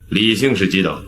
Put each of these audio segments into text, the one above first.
李姓是几等？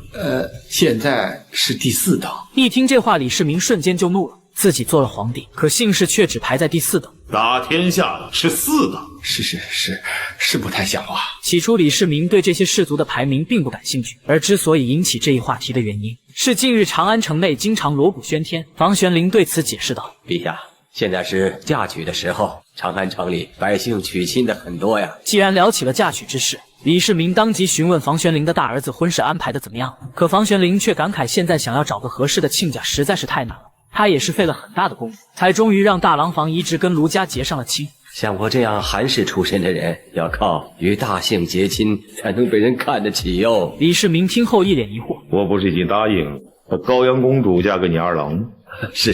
现在是第4等。一听这话，李世民瞬间就怒了。自己做了皇帝，可姓氏却只排在第4等。打天下是4等。是不太像话。起初，李世民对这些氏族的排名并不感兴趣，而之所以引起这一话题的原因，是近日长安城内经常锣鼓喧天。房玄龄对此解释道：“陛下，现在是嫁娶的时候，长安城里百姓娶亲的很多呀。”既然聊起了嫁娶之事，李世民当即询问房玄龄的大儿子婚事安排的怎么样了。可房玄龄却感慨，现在想要找个合适的亲家实在是太难了。他也是费了很大的功夫，才终于让大廊坊移植跟卢家结上了亲。像我这样韩氏出身的人，要靠与大姓结亲，才能被人看得起哟。李世民听后一脸疑惑：“我不是已经答应高阳公主嫁给你二郎吗？”“是，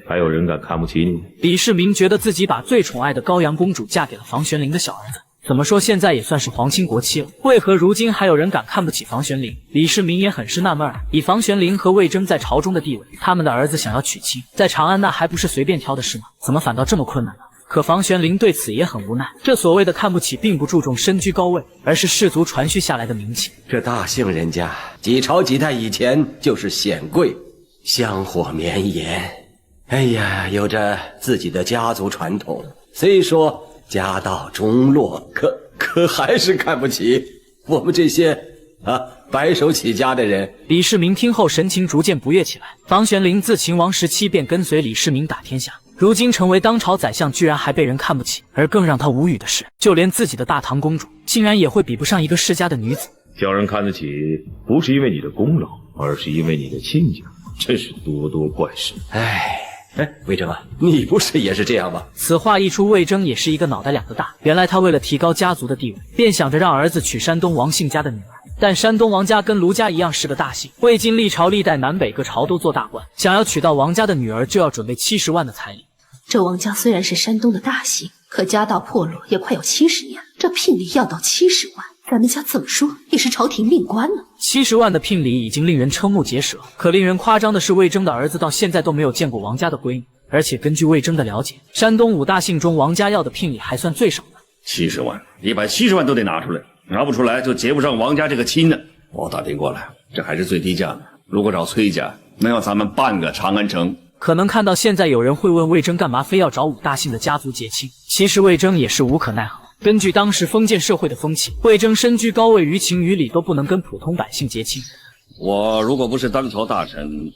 还有人敢看不起你？”李世民觉得自己把最宠爱的高阳公主嫁给了房玄龄的小儿子。怎么说，现在也算是皇亲国戚了，为何如今还有人敢看不起房玄龄？李世民也很是纳闷啊。以房玄龄和魏征在朝中的地位，他们的儿子想要娶亲，在长安那还不是随便挑的事吗？怎么反倒这么困难了？可房玄龄对此也很无奈。这所谓的看不起，并不注重身居高位，而是氏族传续下来的名气。这大姓人家几朝几代以前就是显贵，香火绵延，哎呀，有着自己的家族传统。虽说家道中落，可还是看不起我们这些白手起家的人。李世民听后神情逐渐不悦起来。房玄龄自秦王时期便跟随李世民打天下，如今成为当朝宰相，居然还被人看不起。而更让他无语的是，就连自己的大唐公主，竟然也会比不上一个世家的女子。叫人看得起，不是因为你的功劳，而是因为你的亲家，真是多多怪事。魏征啊，你不是也是这样吗？此话一出，魏征也是一个脑袋两个大。原来他为了提高家族的地位，便想着让儿子娶山东王姓家的女儿。但山东王家跟卢家一样是个大姓，魏晋历朝历代南北各朝都做大官，想要娶到王家的女儿，就要准备70万的彩礼。这王家虽然是山东的大姓，可家道破落也快有70年，这聘礼要到70万，咱们家怎么说也是朝廷命官呢。70万的聘礼已经令人瞠目结舌，可令人夸张的是，魏征的儿子到现在都没有见过王家的闺女。而且根据魏征的了解，山东5大姓中王家要的聘礼还算最少的。70万，你把70万都得拿出来，拿不出来就结不上王家这个亲呢。我打听过了，这还是最低价呢。如果找崔家，能要咱们半个长安城。可能看到现在有人会问魏征干嘛非要找5大姓的家族结亲，其实魏征也是无可奈何。根据当时封建社会的风气，魏征身居高位，于情于理都不能跟普通百姓结亲。我如果不是当朝大臣，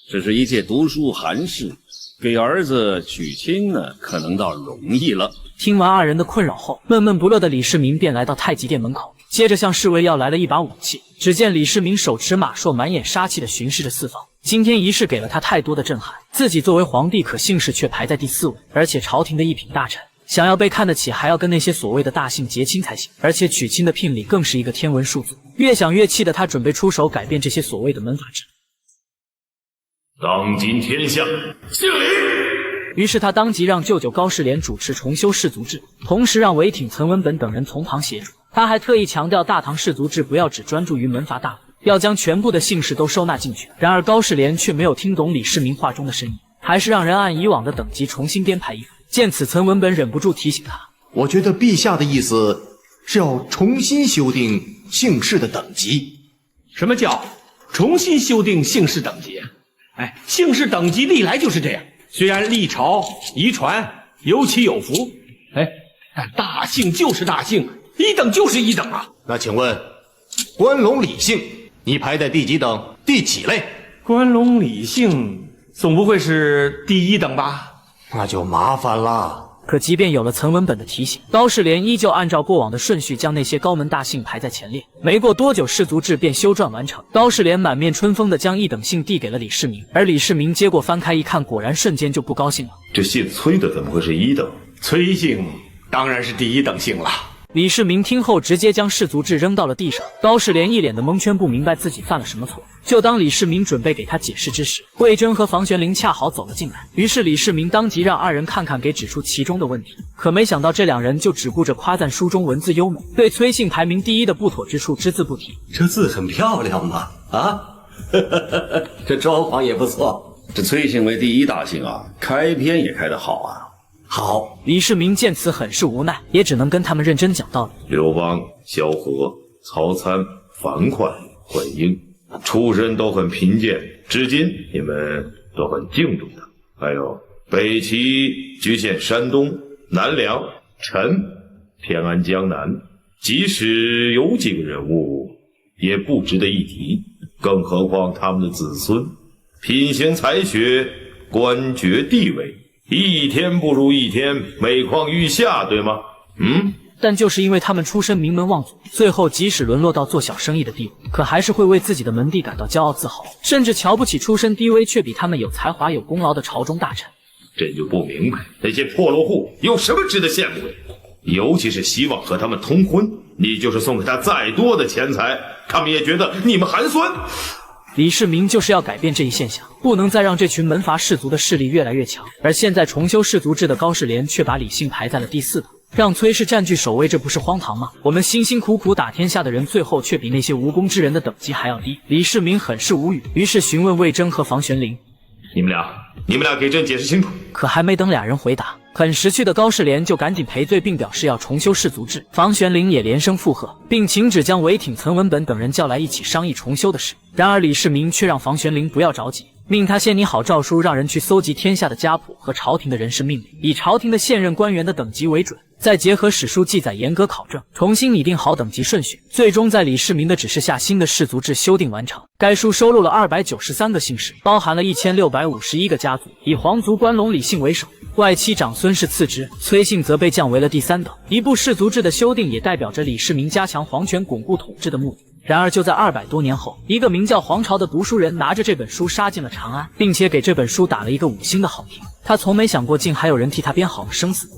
只是一介读书寒士，给儿子娶亲呢，可能倒容易了。听完二人的困扰后，闷闷不乐的李世民便来到太极殿门口，接着向侍卫要来了一把武器。只见李世民手持马槊，满眼杀气地巡视着四方。今天一事给了他太多的震撼，自己作为皇帝，可姓氏却排在第4位，而且朝廷的一品大臣，想要被看得起，还要跟那些所谓的大姓结亲才行，而且娶亲的聘礼更是一个天文数字。越想越气的他，准备出手改变这些所谓的门法制。当今天下，姓李。于是他当即让舅舅高士廉主持重修氏族制，同时让韦挺、岑文本等人从旁协助。他还特意强调，大唐氏族制不要只专注于门阀大府，要将全部的姓氏都收纳进去。然而高士廉却没有听懂李世民话中的深意，还是让人按以往的等级重新编排一番。见此，岑文本忍不住提醒他：我觉得陛下的意思是要重新修订姓氏的等级。什么叫重新修订姓氏等级？姓氏等级历来就是这样，虽然历朝遗传有起有伏，但大姓就是大姓，一等就是一等啊。那请问，关陇李姓，你排在第几等？第几类？关陇李姓总不会是第1等吧？那就麻烦了。可即便有了岑文本的提醒，高士廉依旧按照过往的顺序将那些高门大姓排在前列。没过多久，氏族制便修撰完成。高士廉满面春风地将1等姓递给了李世民，而李世民接过翻开一看，果然瞬间就不高兴了。这姓崔的怎么会是1等？崔姓当然是第1等姓了。李世民听后直接将氏族制扔到了地上，高士廉一脸的蒙圈，不明白自己犯了什么错。就当李世民准备给他解释之时，魏征和房玄龄恰好走了进来，于是李世民当即让二人看看，给指出其中的问题。可没想到这两人就只顾着夸赞书中文字优美，对崔姓排名第1的不妥之处只字不提。这字很漂亮嘛，这装潢也不错。这崔姓为第1大姓啊，开篇也开得好啊。好，李世民见此很是无奈，也只能跟他们认真讲道理。刘邦、萧何、曹参、樊哙、混英，出身都很贫贱，至今你们都很敬重他。还有北齐局限山东、南梁、陈，偏安江南，即使有几个人物也不值得一提，更何况他们的子孙，品行才学、官爵地位，一天不如一天，每况愈下，对吗？但就是因为他们出身名门望族，最后即使沦落到做小生意的地步，可还是会为自己的门第感到骄傲自豪，甚至瞧不起出身低微却比他们有才华有功劳的朝中大臣。这就不明白那些破落户有什么值得羡慕的，尤其是希望和他们通婚，你就是送给他再多的钱财，他们也觉得你们寒酸。李世民就是要改变这一现象，不能再让这群门阀士族的势力越来越强。而现在重修氏族制的高士廉却把李信排在了第4等，让崔氏占据首位，这不是荒唐吗？我们辛辛苦苦打天下的人，最后却比那些无功之人的等级还要低。李世民很是无语，于是询问魏征和房玄龄：“你们俩给朕解释清楚。”可还没等俩人回答，很识趣的高士廉就赶紧赔罪，并表示要重修氏族制。房玄龄也连声附和，并请旨将韦挺、岑文本等人叫来一起商议重修的事。然而李世民却让房玄龄不要着急，命他先拟好诏书，让人去搜集天下的家谱和朝廷的人事命令，以朝廷的现任官员的等级为准，再结合史书记载严格考证，重新拟定好等级顺序。最终在李世民的指示下，新的氏族制修订完成。该书收录了293个姓氏，包含了1651个家族，以皇族关陇李姓为首，外戚长孙氏次之，崔姓则被降为了第3等。一部氏族制的修订也代表着李世民加强皇权、巩固统治的目的。然而就在200多年后，一个名叫黄巢的读书人拿着这本书杀进了长安，并且给这本书打了一个5星的好评。他从没想过竟还有人替他编好了生死簿。